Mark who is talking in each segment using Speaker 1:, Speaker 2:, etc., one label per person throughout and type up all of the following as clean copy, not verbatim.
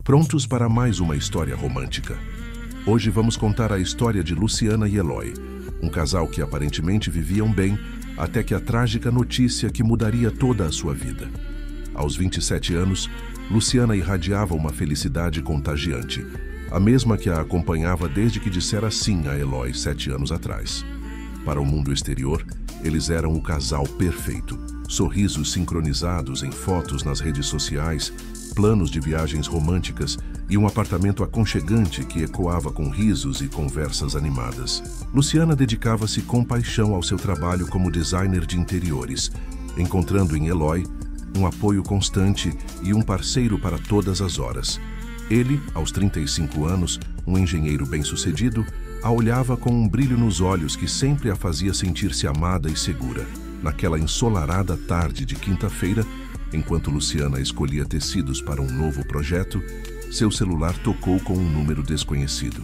Speaker 1: Prontos para mais uma história romântica? Hoje vamos contar a história de Luciana e Eloy, um casal que aparentemente viviam bem até que a trágica notícia que mudaria toda a sua vida. Aos 27 anos, Luciana irradiava uma felicidade contagiante, a mesma que a acompanhava desde que dissera sim a Eloy 7 anos atrás. Para o mundo exterior, eles eram o casal perfeito. Sorrisos sincronizados em fotos nas redes sociais, planos de viagens românticas e um apartamento aconchegante que ecoava com risos e conversas animadas. Luciana dedicava-se com paixão ao seu trabalho como designer de interiores, encontrando em Eloy um apoio constante e um parceiro para todas as horas. Ele, aos 35 anos, um engenheiro bem-sucedido, a olhava com um brilho nos olhos que sempre a fazia sentir-se amada e segura. Naquela ensolarada tarde de quinta-feira, enquanto Luciana escolhia tecidos para um novo projeto, seu celular tocou com um número desconhecido.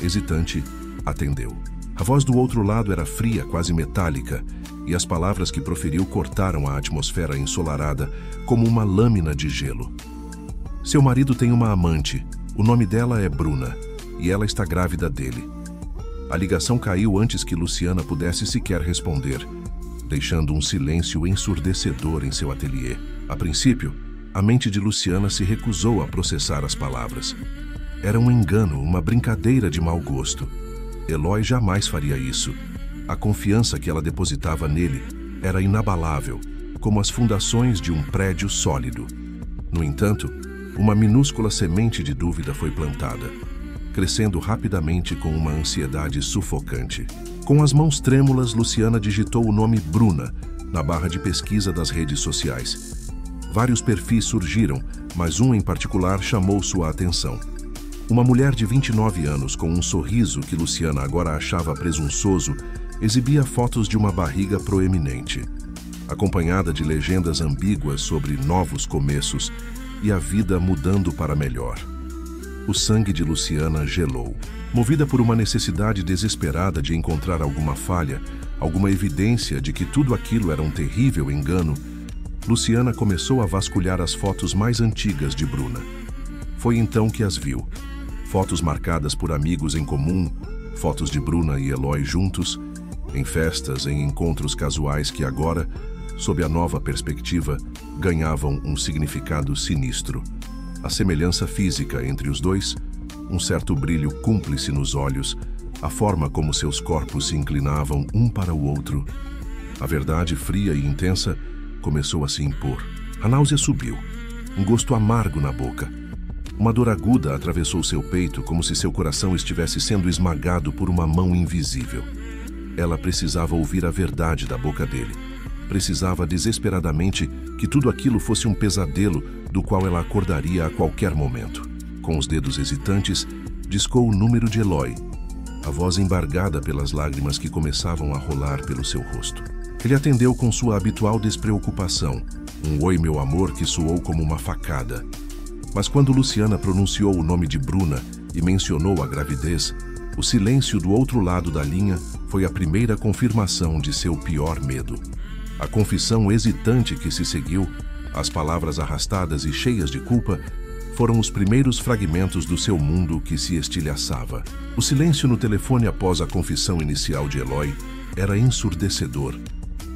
Speaker 1: Hesitante, atendeu. A voz do outro lado era fria, quase metálica, e as palavras que proferiu cortaram a atmosfera ensolarada como uma lâmina de gelo. Seu marido tem uma amante. O nome dela é Bruna, e ela está grávida dele. A ligação caiu antes que Luciana pudesse sequer responder, deixando um silêncio ensurdecedor em seu ateliê. A princípio, a mente de Luciana se recusou a processar as palavras. Era um engano, uma brincadeira de mau gosto. Eloy jamais faria isso. A confiança que ela depositava nele era inabalável, como as fundações de um prédio sólido. No entanto, uma minúscula semente de dúvida foi plantada, crescendo rapidamente com uma ansiedade sufocante. Com as mãos trêmulas, Luciana digitou o nome Bruna na barra de pesquisa das redes sociais. Vários perfis surgiram, mas um em particular chamou sua atenção. Uma mulher de 29 anos, com um sorriso que Luciana agora achava presunçoso, exibia fotos de uma barriga proeminente, acompanhada de legendas ambíguas sobre novos começos e a vida mudando para melhor. O sangue de Luciana gelou. Movida por uma necessidade desesperada de encontrar alguma falha, alguma evidência de que tudo aquilo era um terrível engano, Luciana começou a vasculhar as fotos mais antigas de Bruna. Foi então que as viu. Fotos marcadas por amigos em comum, fotos de Bruna e Eloy juntos, em festas, em encontros casuais que agora, sob a nova perspectiva, ganhavam um significado sinistro. A semelhança física entre os dois, um certo brilho cúmplice nos olhos, a forma como seus corpos se inclinavam um para o outro. A verdade fria e intensa começou a se impor. A náusea subiu, um gosto amargo na boca. Uma dor aguda atravessou seu peito como se seu coração estivesse sendo esmagado por uma mão invisível. Ela precisava ouvir a verdade da boca dele. Precisava desesperadamente que tudo aquilo fosse um pesadelo do qual ela acordaria a qualquer momento. Com os dedos hesitantes, discou o número de Eloy, a voz embargada pelas lágrimas que começavam a rolar pelo seu rosto. Ele atendeu com sua habitual despreocupação, um "Oi, meu amor" que soou como uma facada. Mas quando Luciana pronunciou o nome de Bruna e mencionou a gravidez, o silêncio do outro lado da linha foi a primeira confirmação de seu pior medo. A confissão hesitante que se seguiu, as palavras arrastadas e cheias de culpa, foram os primeiros fragmentos do seu mundo que se estilhaçava. O silêncio no telefone após a confissão inicial de Eloy era ensurdecedor,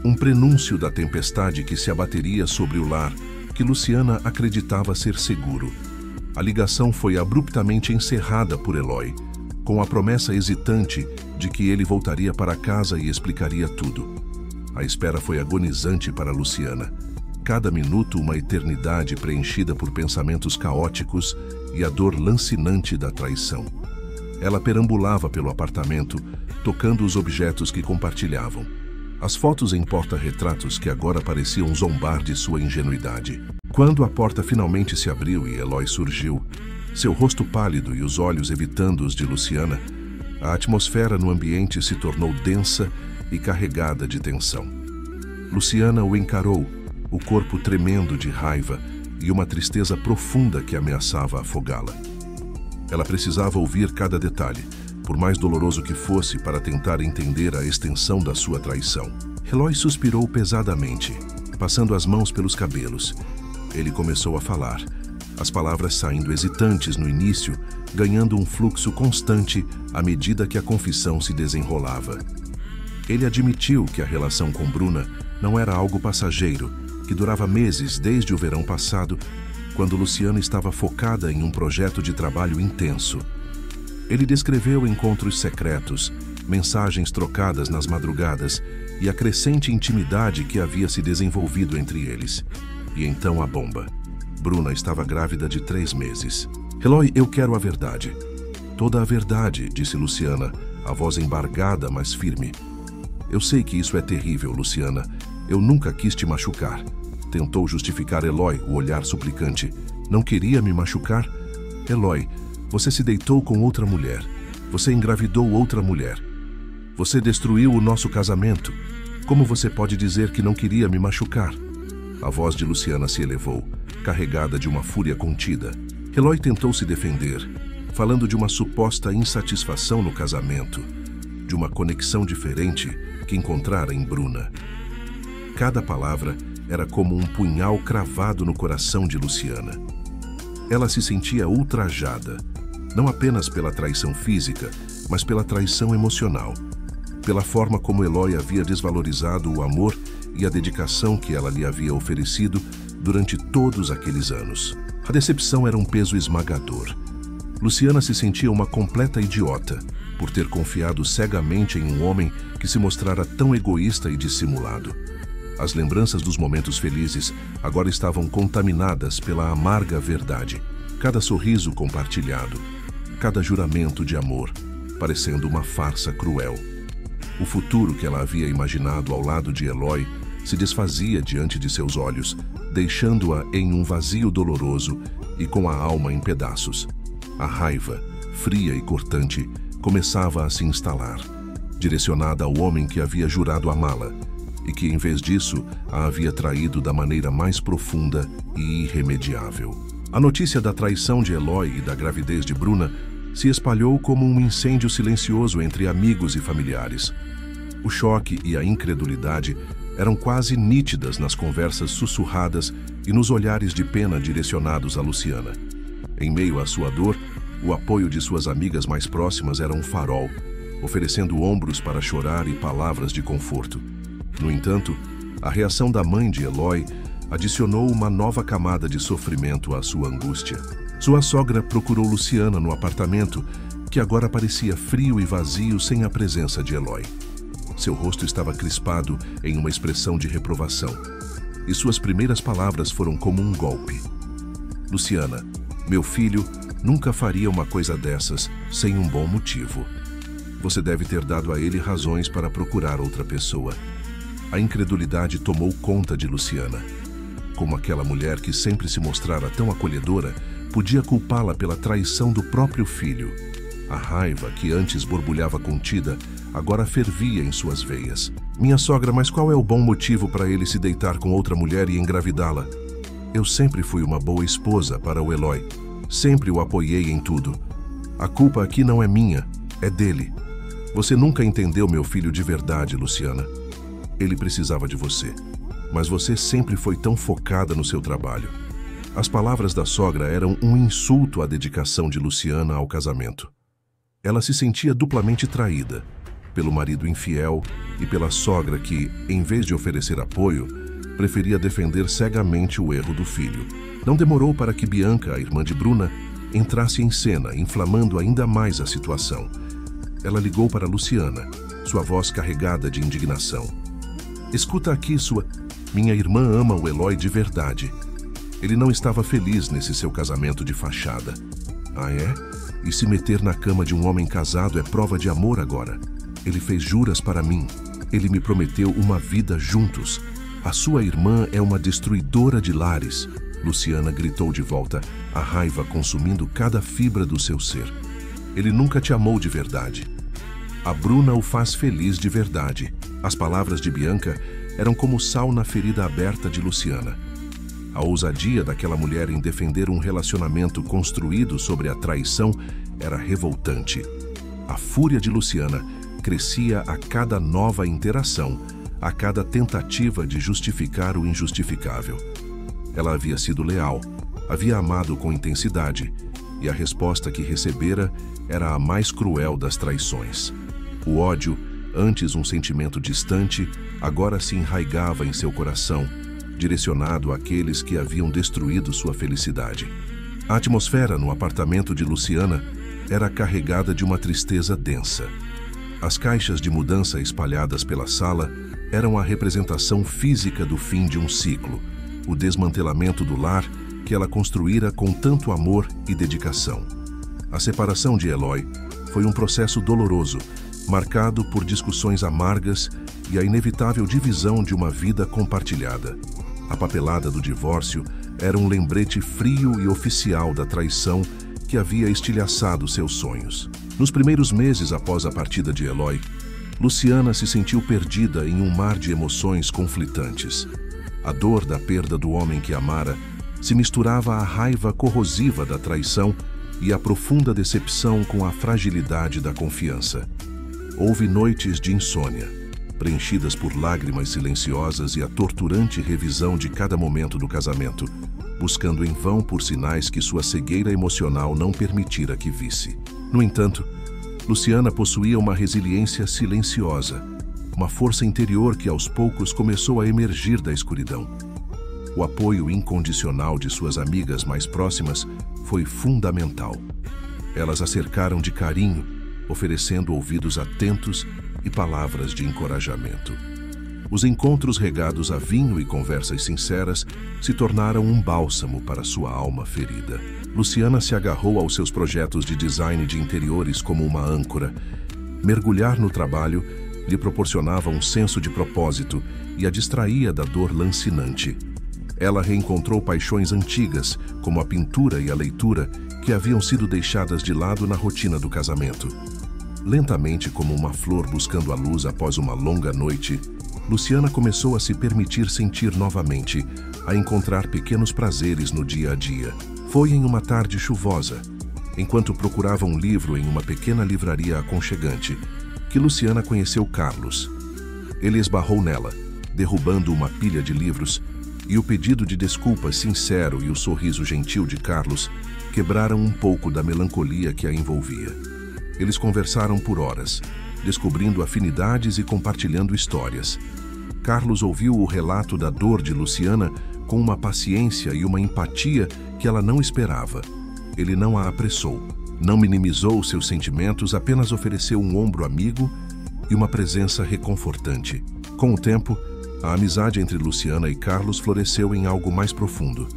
Speaker 1: um prenúncio da tempestade que se abateria sobre o lar que Luciana acreditava ser seguro. A ligação foi abruptamente encerrada por Eloy, com a promessa hesitante de que ele voltaria para casa e explicaria tudo. A espera foi agonizante para Luciana. Cada minuto uma eternidade preenchida por pensamentos caóticos e a dor lancinante da traição. Ela perambulava pelo apartamento, tocando os objetos que compartilhavam. As fotos em porta-retratos que agora pareciam zombar de sua ingenuidade. Quando a porta finalmente se abriu e Eloy surgiu, seu rosto pálido e os olhos evitando os de Luciana, a atmosfera no ambiente se tornou densa e carregada de tensão. Luciana o encarou, o corpo tremendo de raiva e uma tristeza profunda que ameaçava afogá-la. Ela precisava ouvir cada detalhe, por mais doloroso que fosse, para tentar entender a extensão da sua traição. Eloy suspirou pesadamente, passando as mãos pelos cabelos. Ele começou a falar. as palavras saindo hesitantes no início, ganhando um fluxo constante à medida que a confissão se desenrolava. Ele admitiu que a relação com Bruna não era algo passageiro, que durava meses desde o verão passado, quando Luciana estava focada em um projeto de trabalho intenso. Ele descreveu encontros secretos, mensagens trocadas nas madrugadas e a crescente intimidade que havia se desenvolvido entre eles. E então a bomba. Bruna estava grávida de 3 meses. Eloy, eu quero a verdade. Toda a verdade, disse Luciana, a voz embargada, mas firme. Eu sei que isso é terrível, Luciana. Eu nunca quis te machucar. Tentou justificar Eloy, o olhar suplicante. Não queria me machucar? Eloy, você se deitou com outra mulher. Você engravidou outra mulher. Você destruiu o nosso casamento. Como você pode dizer que não queria me machucar? A voz de Luciana se elevou, carregada de uma fúria contida. Eloy tentou se defender, falando de uma suposta insatisfação no casamento, de uma conexão diferente que encontrara em Bruna. Cada palavra era como um punhal cravado no coração de Luciana. Ela se sentia ultrajada, não apenas pela traição física, mas pela traição emocional, pela forma como Eloy havia desvalorizado o amor e a dedicação que ela lhe havia oferecido durante todos aqueles anos. A decepção era um peso esmagador. Luciana se sentia uma completa idiota por ter confiado cegamente em um homem que se mostrara tão egoísta e dissimulado. As lembranças dos momentos felizes agora estavam contaminadas pela amarga verdade. Cada sorriso compartilhado, cada juramento de amor, parecendo uma farsa cruel. O futuro que ela havia imaginado ao lado de Eloy se desfazia diante de seus olhos, deixando-a em um vazio doloroso e com a alma em pedaços. A raiva, fria e cortante, começava a se instalar, direcionada ao homem que havia jurado amá-la e que, em vez disso, a havia traído da maneira mais profunda e irremediável. A notícia da traição de Eloy e da gravidez de Bruna se espalhou como um incêndio silencioso entre amigos e familiares. O choque e a incredulidade eram quase nítidas nas conversas sussurradas e nos olhares de pena direcionados a Luciana. Em meio à sua dor, o apoio de suas amigas mais próximas era um farol, oferecendo ombros para chorar e palavras de conforto. No entanto, a reação da mãe de Eloy adicionou uma nova camada de sofrimento à sua angústia. Sua sogra procurou Luciana no apartamento, que agora parecia frio e vazio sem a presença de Eloy. Seu rosto estava crispado em uma expressão de reprovação, e suas primeiras palavras foram como um golpe. Luciana, meu filho nunca faria uma coisa dessas sem um bom motivo. Você deve ter dado a ele razões para procurar outra pessoa. A incredulidade tomou conta de Luciana. Como aquela mulher que sempre se mostrara tão acolhedora, podia culpá-la pela traição do próprio filho. A raiva, que antes borbulhava contida, agora fervia em suas veias. Minha sogra, mas qual é o bom motivo para ele se deitar com outra mulher e engravidá-la? Eu sempre fui uma boa esposa para o Eloy. Sempre o apoiei em tudo. A culpa aqui não é minha, é dele. Você nunca entendeu meu filho de verdade, Luciana. Ele precisava de você, mas você sempre foi tão focada no seu trabalho. As palavras da sogra eram um insulto à dedicação de Luciana ao casamento. Ela se sentia duplamente traída, pelo marido infiel e pela sogra que, em vez de oferecer apoio, preferia defender cegamente o erro do filho. Não demorou para que Bianca, a irmã de Bruna, entrasse em cena, inflamando ainda mais a situação. Ela ligou para Luciana, sua voz carregada de indignação. Escuta aqui, Minha irmã ama o Eloy de verdade. Ele não estava feliz nesse seu casamento de fachada. Ah, é? E se meter na cama de um homem casado é prova de amor agora? Ele fez juras para mim. Ele me prometeu uma vida juntos. A sua irmã é uma destruidora de lares. Luciana gritou de volta, a raiva consumindo cada fibra do seu ser. Ele nunca te amou de verdade. A Bruna o faz feliz de verdade. As palavras de Bianca eram como sal na ferida aberta de Luciana. A ousadia daquela mulher em defender um relacionamento construído sobre a traição era revoltante. A fúria de Luciana crescia a cada nova interação, a cada tentativa de justificar o injustificável. Ela havia sido leal, Havia amado com intensidade, e a resposta que recebera era a mais cruel das traições. O ódio, antes um sentimento distante, agora se enraigava em seu coração, direcionado àqueles que haviam destruído sua felicidade. A atmosfera no apartamento de Luciana era carregada de uma tristeza densa. As caixas de mudança espalhadas pela sala eram a representação física do fim de um ciclo, o desmantelamento do lar que ela construíra com tanto amor e dedicação. A separação de Eloy foi um processo doloroso, marcado por discussões amargas e a inevitável divisão de uma vida compartilhada. A papelada do divórcio era um lembrete frio e oficial da traição que havia estilhaçado seus sonhos. Nos primeiros meses após a partida de Eloy, Luciana se sentiu perdida em um mar de emoções conflitantes. A dor da perda do homem que amara se misturava à raiva corrosiva da traição e à profunda decepção com a fragilidade da confiança. Houve noites de insônia, preenchidas por lágrimas silenciosas e a torturante revisão de cada momento do casamento, buscando em vão por sinais que sua cegueira emocional não permitira que visse. No entanto, Luciana possuía uma resiliência silenciosa, uma força interior que aos poucos começou a emergir da escuridão. O apoio incondicional de suas amigas mais próximas foi fundamental. Elas a cercaram de carinho, oferecendo ouvidos atentos e palavras de encorajamento. Os encontros regados a vinho e conversas sinceras se tornaram um bálsamo para sua alma ferida. Luciana se agarrou aos seus projetos de design de interiores como uma âncora. Mergulhar no trabalho lhe proporcionava um senso de propósito e a distraía da dor lancinante. Ela reencontrou paixões antigas, como a pintura e a leitura, que haviam sido deixadas de lado na rotina do casamento. Lentamente, como uma flor buscando a luz após uma longa noite, Luciana começou a se permitir sentir novamente, a encontrar pequenos prazeres no dia a dia. Foi em uma tarde chuvosa, enquanto procurava um livro em uma pequena livraria aconchegante, que Luciana conheceu Carlos. Ele esbarrou nela, derrubando uma pilha de livros, e o pedido de desculpas sincero e o sorriso gentil de Carlos quebraram um pouco da melancolia que a envolvia. Eles conversaram por horas, descobrindo afinidades e compartilhando histórias. Carlos ouviu o relato da dor de Luciana com uma paciência e uma empatia que ela não esperava. Ele não a apressou, não minimizou seus sentimentos, apenas ofereceu um ombro amigo e uma presença reconfortante. Com o tempo, a amizade entre Luciana e Carlos floresceu em algo mais profundo.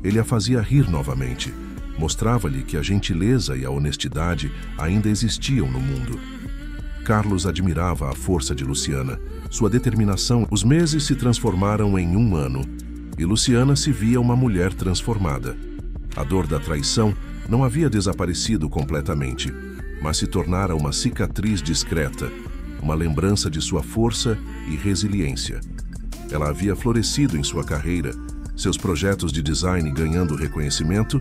Speaker 1: Ele a fazia rir novamente, mostrava-lhe que a gentileza e a honestidade ainda existiam no mundo. Carlos admirava a força de Luciana, sua determinação. Os meses se transformaram em um ano, e Luciana se via uma mulher transformada. A dor da traição não havia desaparecido completamente, mas se tornara uma cicatriz discreta, uma lembrança de sua força e resiliência. Ela havia florescido em sua carreira, seus projetos de design ganhando reconhecimento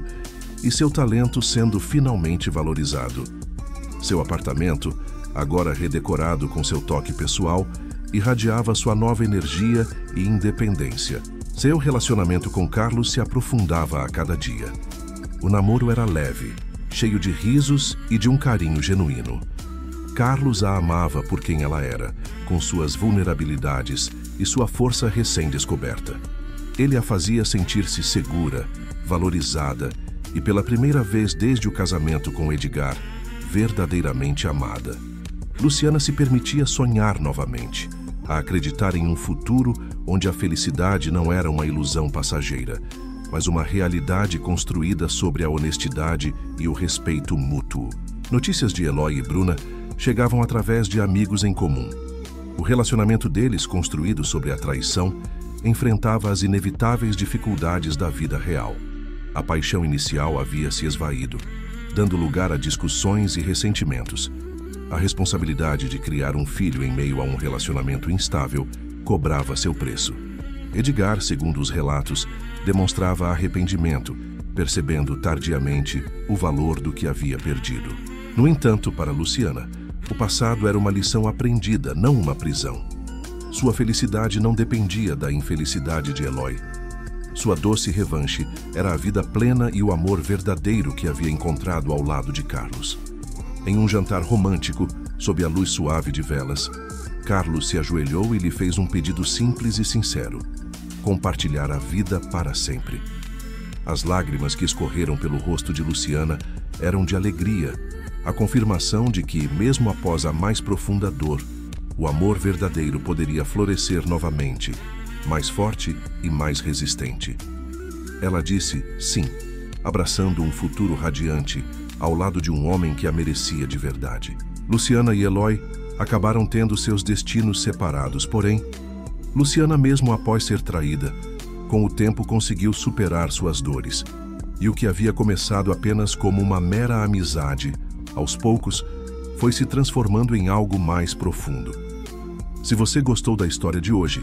Speaker 1: e seu talento sendo finalmente valorizado. Seu apartamento, agora redecorado com seu toque pessoal, irradiava sua nova energia e independência. Seu relacionamento com Carlos se aprofundava a cada dia. O namoro era leve, cheio de risos e de um carinho genuíno. Carlos a amava por quem ela era, com suas vulnerabilidades e sua força recém-descoberta. Ele a fazia sentir-se segura, valorizada e, pela primeira vez desde o casamento com Edgar, verdadeiramente amada. Luciana se permitia sonhar novamente, a acreditar em um futuro onde a felicidade não era uma ilusão passageira, mas uma realidade construída sobre a honestidade e o respeito mútuo. Notícias de Eloy e Bruna chegavam através de amigos em comum. O relacionamento deles, construído sobre a traição, enfrentava as inevitáveis dificuldades da vida real. A paixão inicial havia se esvaído, dando lugar a discussões e ressentimentos. A responsabilidade de criar um filho em meio a um relacionamento instável cobrava seu preço. Edgar, segundo os relatos, demonstrava arrependimento, percebendo tardiamente o valor do que havia perdido. No entanto, para Luciana, o passado era uma lição aprendida, não uma prisão. Sua felicidade não dependia da infelicidade de Eloy. Sua doce revanche era a vida plena e o amor verdadeiro que havia encontrado ao lado de Carlos. Em um jantar romântico, sob a luz suave de velas, Carlos se ajoelhou e lhe fez um pedido simples e sincero: compartilhar a vida para sempre. As lágrimas que escorreram pelo rosto de Luciana eram de alegria, a confirmação de que, mesmo após a mais profunda dor, o amor verdadeiro poderia florescer novamente, mais forte e mais resistente. Ela disse sim, abraçando um futuro radiante, ao lado de um homem que a merecia de verdade. Luciana e Eloy acabaram tendo seus destinos separados, porém, Luciana, mesmo após ser traída, com o tempo conseguiu superar suas dores, e o que havia começado apenas como uma mera amizade, aos poucos, foi se transformando em algo mais profundo. Se você gostou da história de hoje,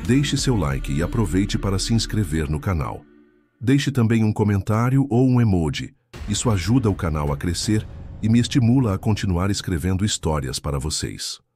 Speaker 1: deixe seu like e aproveite para se inscrever no canal. Deixe também um comentário ou um emoji. Isso ajuda o canal a crescer e me estimula a continuar escrevendo histórias para vocês.